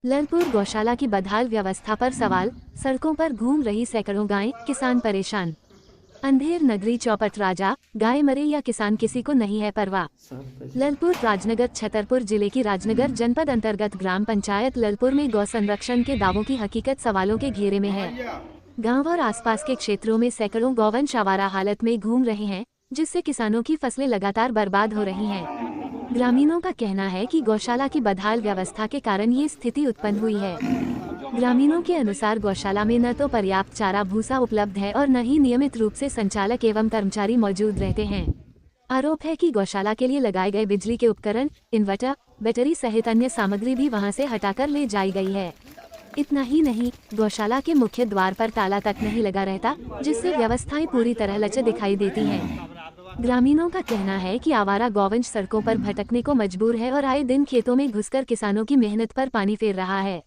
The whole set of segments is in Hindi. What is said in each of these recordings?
ललपुर गौशाला की बदहाल व्यवस्था पर सवाल। सड़कों पर घूम रही सैकड़ों गायें, किसान परेशान। अंधेर नगरी चौपट राजा, गाय मरे या किसान किसी को नहीं है परवाह। ललपुर राजनगर छतरपुर जिले की राजनगर जनपद अंतर्गत ग्राम पंचायत ललपुर में गौ संरक्षण के दावों की हकीकत सवालों के घेरे में है। गांव और आसपास के क्षेत्रों में सैकड़ों गौवंश आवारा हालत में घूम रहे हैं, जिससे किसानों की फसलें लगातार बर्बाद हो रही हैं। ग्रामीणों का कहना है कि गौशाला की बदहाल व्यवस्था के कारण ये स्थिति उत्पन्न हुई है। ग्रामीणों के अनुसार गौशाला में न तो पर्याप्त चारा भूसा उपलब्ध है और न ही नियमित रूप से संचालक एवं कर्मचारी मौजूद रहते हैं। आरोप है कि गौशाला के लिए लगाए गए बिजली के उपकरण, इन्वर्टर, बैटरी सहित अन्य सामग्री भी वहां से हटाकर ले जाई गई है। इतना ही नहीं, गौशाला के मुख्य द्वार पर ताला तक नहीं लगा रहता, जिससे व्यवस्थाएं पूरी तरह लचर दिखाई देती हैं। ग्रामीणों का कहना है कि आवारा गौवंश सड़कों पर भटकने को मजबूर है और आए दिन खेतों में घुसकर किसानों की मेहनत पर पानी फेर रहा है।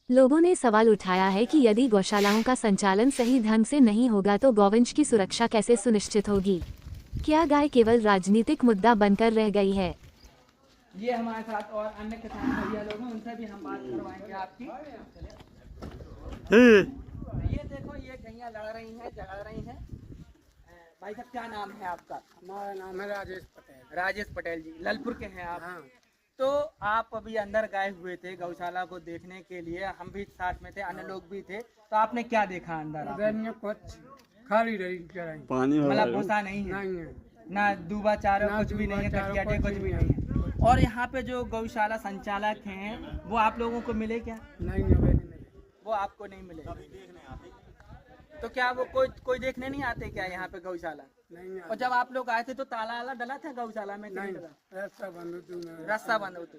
लोगों ने सवाल उठाया है कि यदि गौशालाओं का संचालन सही ढंग से नहीं होगा तो गौवंश की सुरक्षा कैसे सुनिश्चित होगी। क्या गाय केवल राजनीतिक मुद्दा बनकर रह गई है? ये हमारे साथ और अन्य किसान भैया लोग हैं, उनसे भी हम बात करवाएंगे आपकी। ये देखो, ये गैया लड़ रही हैं, झगड़ रही हैं। भाई साहब, क्या नाम है आपका? हमारा नाम है राजेश पटेल। राजेश पटेल जी, ललपुर के हैं आप? हाँ। तो आप अभी अंदर गए हुए थे गौशाला को देखने के लिए, हम भी साथ में थे, अन्य लोग भी थे, तो आपने क्या देखा अंदर? उधर में कुछ खाली रही चराई, पानी मतलब भूसा नहीं है, नहीं है, ना दूबा चारा ना कुछ भी नहीं है, दूबा चारा कटियाटे कुछ भी नहीं है। और यहाँ पे जो गौशाला संचालक हैं वो आप लोगों को मिले क्या? नहीं है, नहीं मिले। वो आपको नहीं मिले? तो क्या वो कोई देखने नहीं आते क्या यहाँ पे गौशाला? नहीं है। और जब आप लोग आए थे तो ताला वाला डला था गौशाला में? नहीं, डला? रास्ता बंद होती है। रास्ता बंद होते,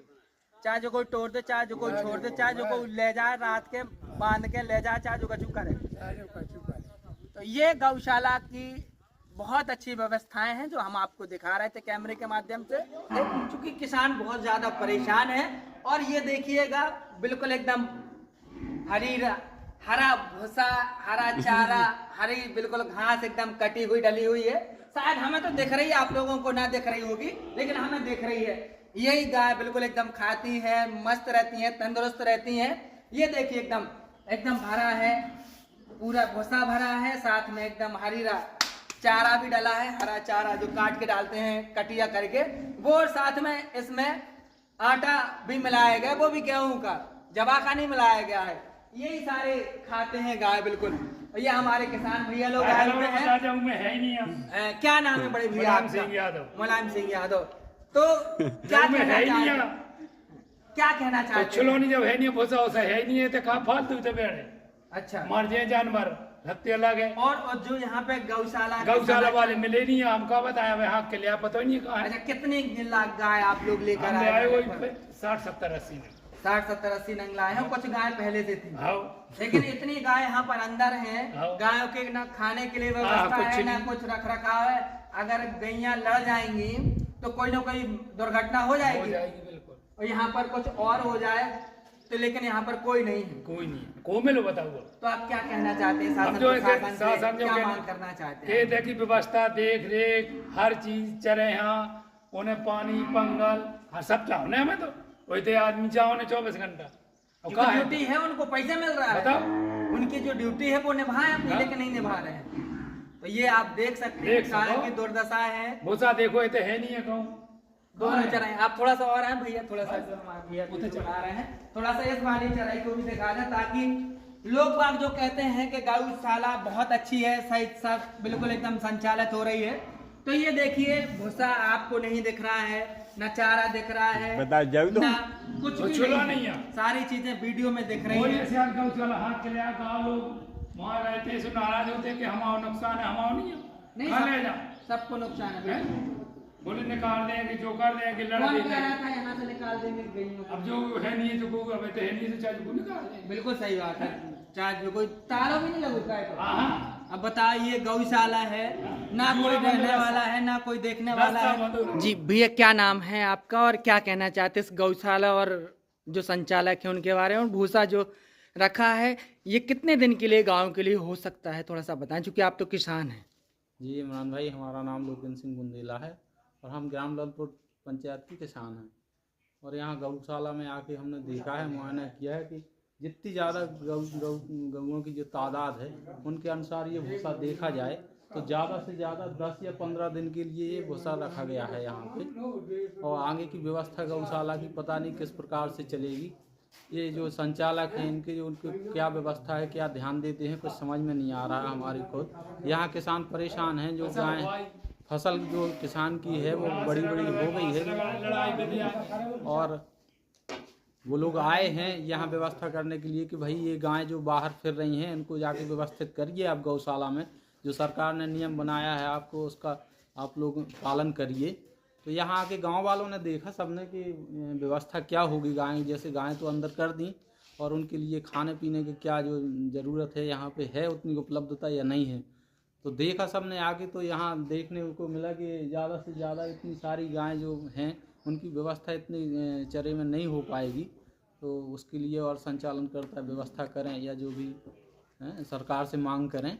चाहे जो कोई तोड़ दे, चाहे जो कोई छोड़ दे, चाहे जो कोई ले जाए रात के बांध के ले जाए, चाहे जो कछु करे। तो ये गौशाला की बहुत अच्छी व्यवस्थाएं हैं जो हम आपको दिखा रहे थे कैमरे के माध्यम से। क्योंकि किसान बहुत ज्यादा परेशान है। और ये देखिएगा, बिल्कुल एकदम हरा भूसा, हरा चारा, हरी बिल्कुल घास एकदम कटी हुई डली हुई है। शायद हमें तो दिख रही है, आप लोगों को ना दिख रही होगी, लेकिन हमें दिख रही है। यही गाय बिल्कुल एकदम खाती है, मस्त रहती है, तंदुरुस्त रहती है। ये देखिए एकदम एकदम भरा है, पूरा भूसा भरा है, साथ में एकदम हरीरा चारा भी डाला है, हरा चारा जो काट के डालते हैं कटिया करके वो, और साथ में इसमें आटा भी मिलाया गया, वो भी गेहूं का, जवा का नहीं मिलाया गया है। यही सारे खाते हैं गाय बिल्कुल। ये हमारे किसान भैया लोग आए हुए हैं। क्या नाम है बड़े भैया? मुलायम सिंह यादव। तो क्या कहना चाहते हैं? जब है नहीं भूसा वैसा है नहीं है तो खा फालतू तो बेड़े। अच्छा, मर जाए जानवर, हत्ते अलग है। और जो यहाँ पे गौशाला वाले मिले नहीं, हमका बताया भाई हाँ के लिया, पता नहीं कहा। अच्छा, कितनी लाख गाय आप लोग लेकर आए? वही 60-70-80 नंग लाए हैं। कुछ गाय पहले से थी, हाँ। लेकिन इतनी गाय यहाँ पर अंदर है, हाँ। गायों के ना खाने के लिए व्यवस्था है, ना कुछ रख रखाव है। अगर गैया लड़ जाएंगी तो कोई ना कोई दुर्घटना हो जाएगी, बिल्कुल। और यहाँ पर कुछ और हो जाए तो, लेकिन यहाँ पर कोई नहीं है। कोई नहीं है, को मिलो बताओ। तो आप क्या कहना चाहते हैं? हम जो शासन से क्या मांग करना चाहते हैं? खेत की व्यवस्था, देख रेख, हर चीज चरे, यहाँ उन्हें पानी पंगल हर सब चाहो ना, हमें तो वही तो आदमी चाहो ने 24 घंटा। ड्यूटी है, उनको पैसे मिल रहा है, बताओ। उनकी जो ड्यूटी है वो निभाए अपनी, लेकिन नहीं निभा रहे हैं। तो ये आप देख सकते हैं गाय की दुर्दशा है। भूसा देखो, ये तो है नहीं है कहूँ, दोनों चराई। आप थोड़ा सा और हैं भैया, थोड़ा सा भैया को चला रहे हैं, थोड़ा सा इस वाली चराई को भी दिखा दें, ताकि लोग बाग जो कहते हैं कि गौशाला बहुत अच्छी है, सही सब बिल्कुल एकदम संचालित हो रही है। तो ये देखिए, भूसा आपको नहीं दिख रहा है, न चारा दिख रहा है, ना कुछ भी नहीं है। सारी चीजें वीडियो में दिख रही है। गौशाला हाथ के लिया, गाँव लोग वहाँ रहते हैं, नाराज होते हैं कि हमारा नुकसान है, हमारा नहीं है। नहीं, सबको नुकसान है। बोले निकाल देंगे, जो कर देंगे, लड़ देंगे। यहाँ से निकाल देंगे। अब जो है नहीं है, जो को अब है नहीं, तो चाहे जो निकाल देंगे। बिल्कुल सही बात है, चाहे जो कोई तारों भी नहीं लगता है। अब बताइए, गौशाला है ना, कोई रहने वाला है ना कोई देखने वाला है। जी भैया, क्या नाम है आपका और क्या कहना चाहते हैं इस गौशाला और जो संचालक है उनके बारे में? और भूसा जो रखा है, ये कितने दिन के लिए गांव के लिए हो सकता है, थोड़ा सा बताएं, क्योंकि आप तो किसान हैं। जी इमरान भाई, हमारा नाम लोकेंद्र सिंह बुंदेला है और हम ग्राम ललपुर पंचायत के किसान हैं। और यहाँ गौशाला में आके हमने देखा है, मुआयना किया है कि जितनी ज़्यादा गौओं की जो तादाद है उनके अनुसार ये भूसा देखा जाए तो ज़्यादा से ज़्यादा 10 या 15 दिन के लिए ये भूसा रखा गया है यहाँ पे। और आगे की व्यवस्था गौशाला की पता नहीं किस प्रकार से चलेगी। ये जो संचालक हैं इनके जो उनकी क्या व्यवस्था है, क्या ध्यान देते हैं, कुछ समझ में नहीं आ रहा है हमारे खुद। यहाँ किसान परेशान हैं, जो गाय फसल जो किसान की है वो बड़ी बड़ी हो गई है और वो लोग आए हैं यहाँ व्यवस्था करने के लिए कि भाई ये गायें जो बाहर फिर रही हैं इनको जाके व्यवस्थित करिए आप गौशाला में, जो सरकार ने नियम बनाया है आपको उसका आप लोग पालन करिए। तो यहाँ आके गांव वालों ने देखा सबने कि व्यवस्था क्या होगी, गायें जैसे गायें तो अंदर कर दी और उनके लिए खाने पीने की क्या जो ज़रूरत है यहाँ पे है उतनी उपलब्धता या नहीं है। तो देखा सबने आके, तो यहाँ देखने को मिला कि ज़्यादा से ज़्यादा इतनी सारी गायें जो हैं उनकी व्यवस्था इतनी चरे में नहीं हो पाएगी। तो उसके लिए और संचालन करता व्यवस्था करें या जो भी सरकार से मांग करें।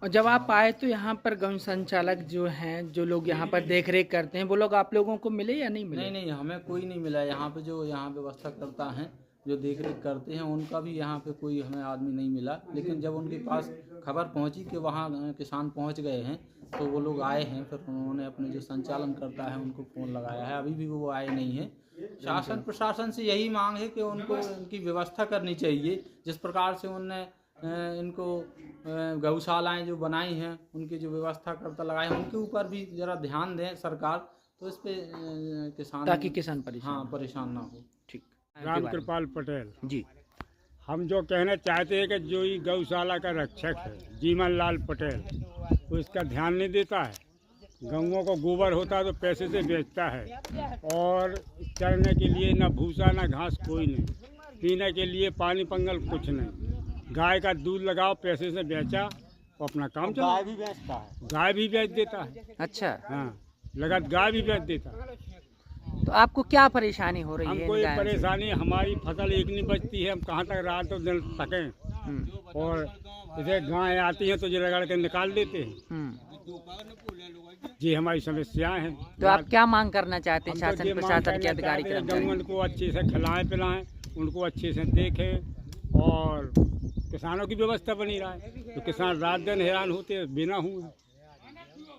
और जब आप आए तो यहाँ पर गौ संचालक जो हैं, जो लोग यहाँ पर देख रेख करते हैं, वो लोग आप लोगों को मिले या नहीं मिले? नहीं, हमें कोई नहीं मिला यहाँ पे। जो यहाँ व्यवस्था करता है, जो देख रेख करते हैं, उनका भी यहाँ पे कोई हमें आदमी नहीं मिला। लेकिन जब उनके पास खबर पहुँची कि वहाँ किसान पहुँच गए हैं तो वो लोग आए हैं। फिर उन्होंने अपने जो संचालन करता है उनको फ़ोन लगाया है, अभी भी वो आए नहीं हैं। शासन प्रशासन से यही मांग है कि उनको इनकी व्यवस्था करनी चाहिए। जिस प्रकार से उनने इनको गौशालाएं जो बनाई हैं उनकी जो व्यवस्था करता लगाए हैं उनके ऊपर भी ज़रा ध्यान दें सरकार, तो इस पे किसान ताकि किसान परेशान ना हो। ठीक। राम कृपाल पटेल जी, हम जो कहना चाहते हैं कि जो ये गौशाला का रक्षक है जीवन लाल पटेल, वो इसका ध्यान नहीं देता है। गौओं को गोबर होता है तो पैसे से बेचता है और चरने के लिए ना भूसा ना घास कोई नहीं, पीने के लिए पानी पंगल कुछ नहीं। गाय का दूध लगाओ, पैसे से बेचा और अपना काम चला। गाय भी बेचता है, गाय भी बेच देता है। अच्छा, हाँ, लगात गाय भी बेच देता है। तो आपको क्या परेशानी हो रही है? हमको ये परेशानी, हमारी फसल एक नहीं बचती है, हम कहाँ तक रात और दिन सकें। और जैसे गाय आती है तो ये रगड़ के निकाल देते हैं। जी हमारी समस्याएं हैं। तो आप क्या मांग करना चाहते हैं शासन प्रशासन के अधिकारी कर्मचारी? गौवन को अच्छे से खिलाएं पिलाएं, उनको अच्छे से देखें और किसानों की व्यवस्था बनी रहे। तो किसान रात दिन हैरान होते बिना हुए।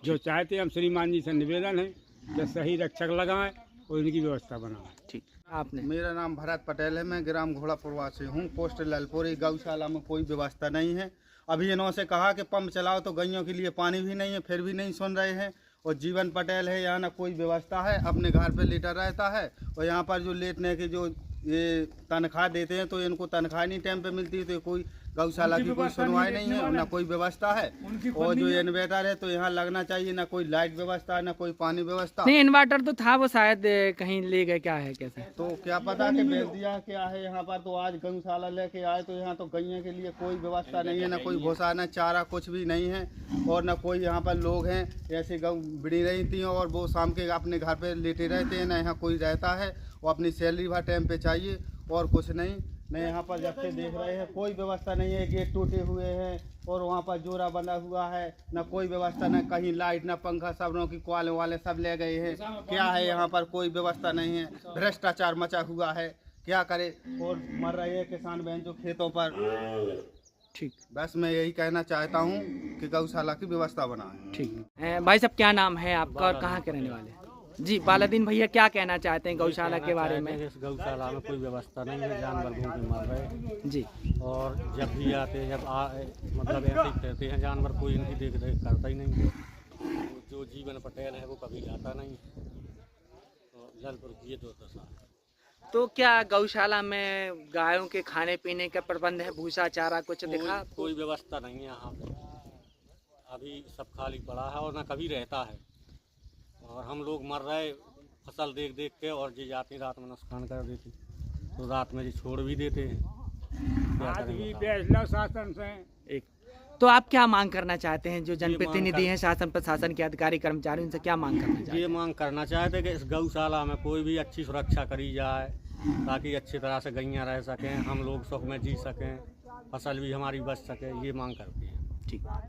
जो चाहते हैं हम श्रीमान जी से निवेदन है कि सही रक्षक लगाएं और इनकी व्यवस्था बनाएं। ठीक। आपने? मेरा नाम भरत पटेल है, मैं ग्राम घोड़ापुर वासी हूँ, पोस्ट ललपुर। गौशाला में कोई व्यवस्था नहीं है। अभी इन्हों से कहा कि पंप चलाओ तो गैयों के लिए पानी भी नहीं है, फिर भी नहीं सुन रहे हैं। और जीवन पटेल है, यहाँ ना कोई व्यवस्था है, अपने घर पे लेटा रहता है। और यहाँ पर जो लेटने की जो ये तनख्वाह देते हैं तो इनको तनख्वाह नहीं टाइम पे मिलती है। तो कोई गौशाला की कोई सुनवाई नहीं है, ना कोई व्यवस्था है। और जो इन्वर्टर है तो यहाँ लगना चाहिए, ना कोई लाइट व्यवस्था, ना कोई पानी व्यवस्था। नहीं, इन्वर्टर तो था, वो शायद कहीं ले गए, क्या है कैसे? तो क्या पता कि बेच दिया क्या है यहाँ पर। तो आज गौशाला लेके आए तो यहाँ तो गैया के लिए कोई व्यवस्था नहीं है, ना कोई भूसा, ना चारा, कुछ भी नहीं है। और ना कोई यहाँ पर लोग हैं, ऐसे गौ बिड़ी रही थी और वो शाम के अपने घर पे लेटे रहते हैं। ना यहाँ कोई रहता है और अपनी सैलरी भर टाइम पे चाहिए और कुछ नहीं। मैं यहाँ पर जब से देख रहे हैं कोई व्यवस्था नहीं है, गेट टूटे हुए हैं और वहाँ पर जोरा बंधा हुआ है। ना कोई व्यवस्था, ना कहीं लाइट, ना पंखा, सबरों की क्वाले वाले सब ले गए हैं। क्या है यहाँ पर कोई व्यवस्था नहीं है, भ्रष्टाचार मचा हुआ है, क्या करे। और मर रहे हैं किसान बहन जो खेतों पर। ठीक। बस मैं यही कहना चाहता हूँ कि गौशाला की व्यवस्था बनाएं। ठीक। भाई साहब, क्या नाम है आपका और कहाँ के रहने वाले? जी, बालादीन भैया, क्या कहना चाहते हैं गौशाला के बारे में? इस गौशाला में कोई व्यवस्था नहीं है, जानवर घूम के मर रहे हैं जी। और जब भी आते हैं, मतलब ऐसे ही कहते हैं जानवर, कोई इनकी देख रेख करता ही नहीं है। जो जीवन पटेल है वो कभी आता नहीं है। तो जलपुर की ये 2 दशा। तो क्या गौशाला में गायों के खाने पीने का प्रबंध है, भूसा चारा कुछ दिखा? कोई व्यवस्था नहीं है यहाँ पे, अभी सब खाली पड़ा है और ना कभी रहता है। और हम लोग मर रहे फसल देख देख के, और जी जाती रात में नुकसान कर देती तो रात में जी छोड़ भी देते हैं। आज भी फैसला शासन से एक तो आप क्या मांग करना चाहते हैं? जो जनप्रतिनिधि हैं, शासन प्रशासन के अधिकारी कर्मचारी, उनसे क्या मांग करना चाहते हैं? ये मांग करना चाहते हैं कि इस गौशाला में कोई भी अच्छी सुरक्षा करी जाए, ताकि अच्छी तरह से गैयाँ रह सकें, हम लोग सुख में जी सकें, फसल भी हमारी बच सके। ये मांग करते हैं। ठीक।